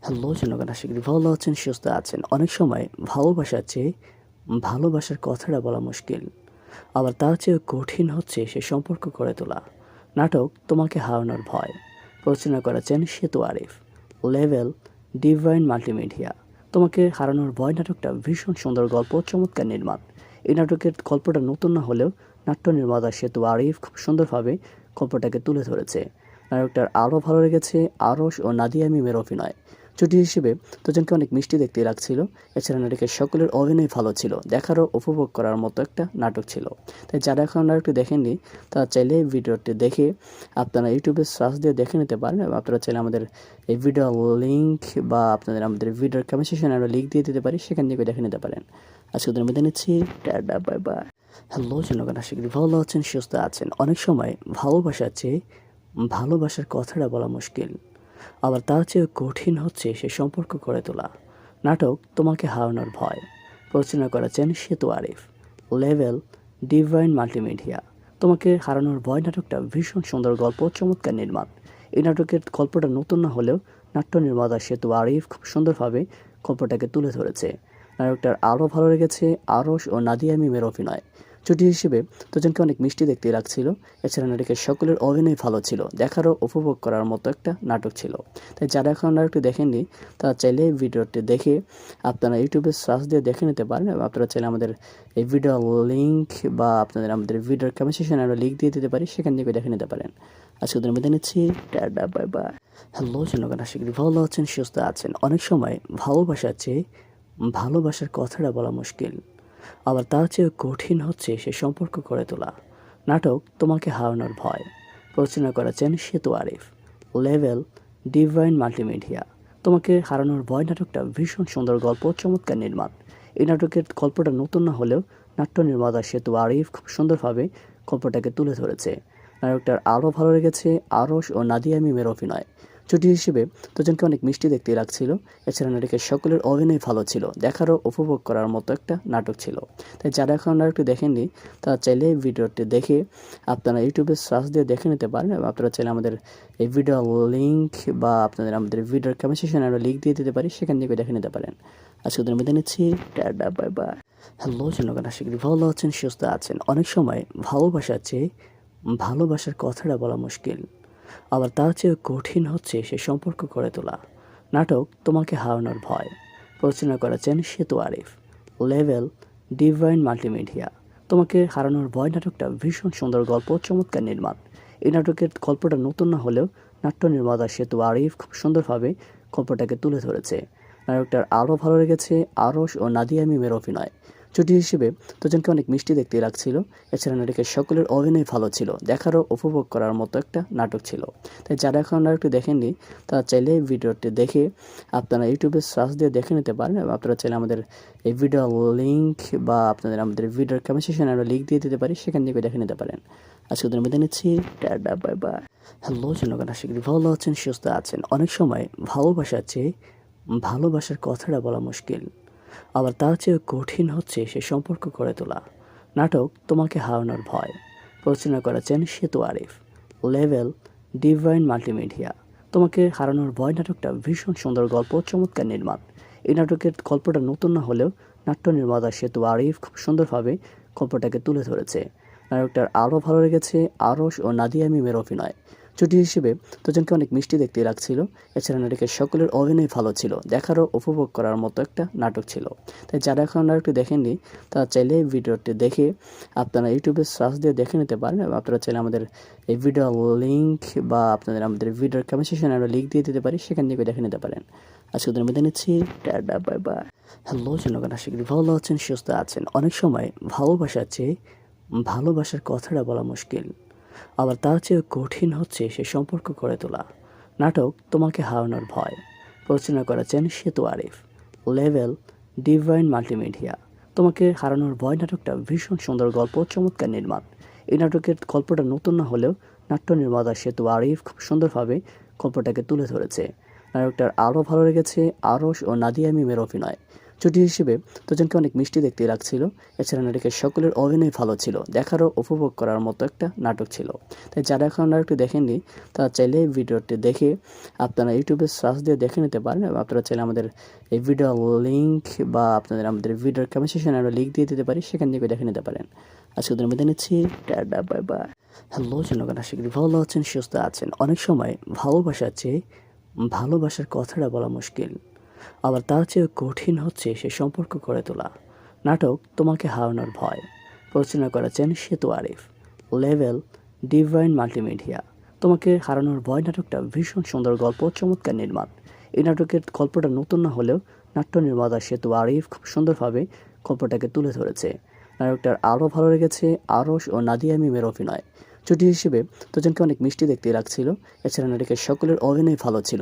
Hello জনগণ, আশা করি ভালো আছেন, সুস্থ আছেন। অনেক সময় ভালোবাসার চেয়ে ভালোবাসার কথাটা বলা মুশকিল। আবার তার চেয়েও কঠিন হচ্ছে সে সম্পর্ক গড়ে তোলা। নাটক তোমাকে হারানোর ভয়, রচনা করেছেন সেতু আরিফ, লেভেল ডিভাইন মাল্টিমিডিয়া। তোমাকে হারানোর ভয় নাটকটা ভীষণ সুন্দর গল্প, চমৎকার নির্মাণ। এই নাটকের গল্পটা নতুন না হলেও নাট্য নির্মাতা সেতু আরিফ খুব সুন্দরভাবে গল্পটাকে তুলে ধরেছে। নাটকটার আরও ভালো লেগেছে আরশ ও নাদিয়া মিমের অভিনয়। জুটি হিসেবে দুজনকে অনেক মিষ্টি দেখতে লাগছিল। এছাড়া নাটকের সকলের অভিনয় ভালো ছিল, দেখারও উপভোগ করার মতো একটা নাটক ছিল। তাই যারা এখন নাটকটি দেখেননি তারা চাইলে ভিডিওটি দেখে আপনারা ইউটিউবে সার্চ দিয়ে দেখে নিতে পারেন, এবং আপনারা চাইলে আমাদের এই ভিডিও লিঙ্ক বা আপনাদের আমাদের ভিডিওর কমেন্ট সেকশনে আমরা লিঙ্ক দিয়ে দিতে পারি, সেখান থেকে দেখে নিতে পারেন। আজকে ওদের মধ্যে নিচ্ছি টাটা, বাই বাই। হ্যালো জনগণ, আশা করি ভালো আছেন, সুস্থ আছেন। অনেক সময় ভালোবাসার চেয়ে ভালোবাসার কথাটা বলা মুশকিল। আবার তার চেয়েও কঠিন হচ্ছে সে সম্পর্ক গড়ে তোলা। নাটক তোমাকে হারানোর ভয়, রচনা করেছেন সেতু আরিফ, লেভেল ডিভাইন মাল্টিমিডিয়া। তোমাকে হারানোর ভয় নাটকটা ভীষণ সুন্দর গল্প, চমৎকার নির্মাণ। এই নাটকের গল্পটা নতুন না হলেও নাট্য নির্মাতা সেতু আরিফ খুব সুন্দরভাবে গল্পটাকে তুলে ধরেছে। নাটকটার আরও ভালো লেগেছে আরশ ও নাদিয়া মিমের অভিনয়। জুটি হিসেবে দুজনকে অনেক মিষ্টি দেখতে লাগছিল। এছাড়া নাটকের সকলের অভিনয় ভালো ছিল, দেখারও উপভোগ করার মতো একটা নাটক ছিল। তাই যারা এখন নাটকটি দেখেননি তারা চাইলে ভিডিওটি দেখে আপনারা ইউটিউবে সার্চ দিয়ে দেখে নিতে পারেন, এবং আপনারা চাইলে আমাদের এই ভিডিও লিঙ্ক বা আপনাদের আমাদের ভিডিওর কমেন্ট সেকশনে আমরা লিঙ্ক দিয়ে দিতে পারি, সেখান থেকে দেখে নিতে পারেন। আজকে ওদের মধ্যে নিচ্ছি টাটা, বাই বাই। হ্যালো জনগণ, আশা করি ভালো আছেন, সুস্থ আছেন। অনেক সময় ভালোবাসার চেয়ে ভালোবাসার কথাটা বলা মুশকিল। আবার তার চেয়েও কঠিন হচ্ছে সে সম্পর্ক গড়ে তোলা। নাটক তোমাকে হারানোর ভয়, রচনা করেছেন সেতু আরিফ, লেভেল ডিভাইন মাল্টিমিডিয়া। তোমাকে হারানোর ভয় নাটকটা ভীষণ সুন্দর গল্প, চমৎকার নির্মাণ। এই নাটকের গল্পটা নতুন না হলেও নাট্য নির্মাতা সেতু আরিফ খুব সুন্দরভাবে গল্পটাকে তুলে ধরেছে। নাটকটার আরও ভালো লেগেছে আরশ ও নাদিয়া মিমের অভিনয়। জুটি হিসেবে দুজনকে অনেক মিষ্টি দেখতে লাগছিল। এছাড়া নাটকের সকলের অভিনয় ভালো ছিল, দেখারও উপভোগ করার মতো একটা নাটক ছিল। তাই যারা এখন নাটকটি দেখেননি তারা চাইলে ভিডিওটি দেখে আপনারা ইউটিউবে সার্চ দিয়ে দেখে নিতে পারেন, এবং আপনারা চাইলে আমাদের এই ভিডিও লিঙ্ক বা আপনাদের আমাদের ভিডিওর কমেন্ট সেকশনে আমরা লিঙ্ক দিয়ে দিতে পারি, সেখান থেকে দেখে নিতে পারেন। আজকে ওদের মধ্যে নিচ্ছি টাটা, বাই বাই। হ্যালো জনগণ, আশা করি ভালো আছেন, সুস্থ আছেন। অনেক সময় ভালোবাসার চেয়ে ভালোবাসার কথাটা বলা মুশকিল। আবার তার চেয়েও কঠিন হচ্ছে সে সম্পর্ক গড়ে তোলা। নাটক তোমাকে হারানোর ভয়, রচনা করেছেন সেতু আরিফ, লেভেল ডিভাইন মাল্টিমিডিয়া। তোমাকে হারানোর ভয় নাটকটা ভীষণ সুন্দর গল্প, চমৎকার নির্মাণ। এই নাটকের গল্পটা নতুন না হলেও নাট্য নির্মাতা সেতু আরিফ খুব সুন্দরভাবে গল্পটাকে তুলে ধরেছে। নাটকটার আরও ভালো লেগেছে আরশ ও নাদিয়া মিমের অভিনয়। জুটি হিসেবে দুজনকে অনেক মিষ্টি দেখতে লাগছিল। এছাড়া নাটকের সকলের অভিনয় ভালো ছিল, দেখারও উপভোগ করার মতো একটা নাটক ছিল। তাই যারা এখন নাটকটি দেখেননি তারা চাইলে ভিডিওটি দেখে আপনারা ইউটিউবে সার্চ দিয়ে দেখে নিতে পারেন, এবং আপনারা চাইলে আমাদের এই ভিডিও লিঙ্ক বা আপনাদের আমাদের ভিডিওর কমেন্ট সেকশনে আমরা লিঙ্ক দিয়ে দিতে পারি, সেখান থেকে দেখে নিতে পারেন। আজকে ওদের মধ্যে নিচ্ছি টাটা, বাই বাই। হ্যালো জনগণ, আশা করি ভালো আছেন, সুস্থ আছেন। অনেক সময় ভালোবাসার চেয়ে ভালোবাসার কথাটা বলা মুশকিল। আবার তার চেয়েও কঠিন হচ্ছে সে সম্পর্ক গড়ে তোলা। নাটক তোমাকে হারানোর ভয়, রচনা করেছেন সেতু আরিফ, লেভেল ডিভাইন মাল্টিমিডিয়া। তোমাকে হারানোর ভয় নাটকটা ভীষণ সুন্দর গল্প, চমৎকার নির্মাণ। এই নাটকের গল্পটা নতুন না হলেও নাট্য নির্মাতা সেতু আরিফ খুব সুন্দরভাবে গল্পটাকে তুলে ধরেছে। নাটকটার আরও ভালো লেগেছে আরশ ও নাদিয়া মিমের অভিনয়। জুটি হিসেবে দুজনকে অনেক মিষ্টি দেখতে লাগছিল। এছাড়া নাটকের সকলের অভিনয় ভালো ছিল, দেখারও উপভোগ করার মতো একটা নাটক ছিল। তাই যারা এখন নাটকটি দেখেননি তারা চাইলে ভিডিওটি দেখে আপনারা ইউটিউবে সার্চ দিয়ে দেখে নিতে পারেন, এবং আপনারা চাইলে আমাদের এই ভিডিও লিঙ্ক বা আপনাদের আমাদের ভিডিওর কমেন্ট সেকশনে আমরা লিঙ্ক দিয়ে দিতে পারি, সেখান থেকে দেখে নিতে পারেন। আজকে ওদের মধ্যে নিচ্ছি টাটা, বাই বাই। হ্যালো জনগণ, আশা করি ভালো আছেন, সুস্থ আছেন। অনেক সময় ভালোবাসার চেয়ে ভালোবাসার কথাটা বলা মুশকিল। আবার তার চেয়েও কঠিন হচ্ছে সে সম্পর্ক গড়ে তোলা। নাটক তোমাকে হারানোর ভয়, রচনা করেছেন সেতু আরিফ, লেভেল ডিভাইন মাল্টিমিডিয়া। তোমাকে হারানোর ভয় নাটকটা ভীষণ সুন্দর গল্প, চমৎকার নির্মাণ। এই নাটকের গল্পটা নতুন না হলেও নাট্য নির্মাতা সেতু আরিফ খুব সুন্দরভাবে গল্পটাকে তুলে ধরেছে। নাটকটার আরও ভালো লেগেছে আরশ ও নাদিয়া মিমের অভিনয়। জুটি হিসেবে দুজনকে অনেক মিষ্টি দেখতে লাগছিল। এছাড়া নাটকের সকলের অভিনয় ভালো ছিল, দেখারও উপভোগ করার মতো একটা নাটক ছিল। তাই যারা এখন নাটকটি দেখেননি তারা চাইলে এই ভিডিওটি দেখে আপনারা ইউটিউবে সার্চ দিয়ে দেখে নিতে পারেন, এবং আপনারা চাইলে আমাদের এই ভিডিও লিঙ্ক বা আপনাদের আমাদের ভিডিওর কমেন্ট সেকশনে আমরা লিঙ্ক দিয়ে দিতে পারি, সেখান থেকে দেখে নিতে পারেন। আজকে দিনের মধ্যে নিচ্ছি, টাটা, বাই বাই। হ্যালো জনগণ, আশা করি ভালো আছেন, সুস্থ আছেন। অনেক সময় ভালোবাসার চেয়ে ভালোবাসার কথাটা বলা মুশকিল, আবার তার চেয়ে কঠিন হচ্ছে সে সম্পর্ক গড়ে তোলা। নাটক তোমাকে হারানোর ভয় রচনা করেছেন সেতু আরিফ, লেভেল ডিভাইন মাল্টিমিডিয়া। তোমাকে হারানোর ভয় নাটকটা ভীষণ সুন্দর গল্প, চমৎকার নির্মাণ। এই নাটকের গল্পটা নতুন না হলেও নাট্য নির্মাতা সেতু আরিফ খুব সুন্দরভাবে গল্পটাকে তুলে ধরেছে। নাটকটার আরও ভালো লেগেছে আরশ ও নাদিয়া মিমের অভিনয়। জুটি হিসেবে দুজনকে অনেক মিষ্টি দেখতে লাগছিল। এছাড়া নাটকের সকলের অভিনয় ভালো ছিল,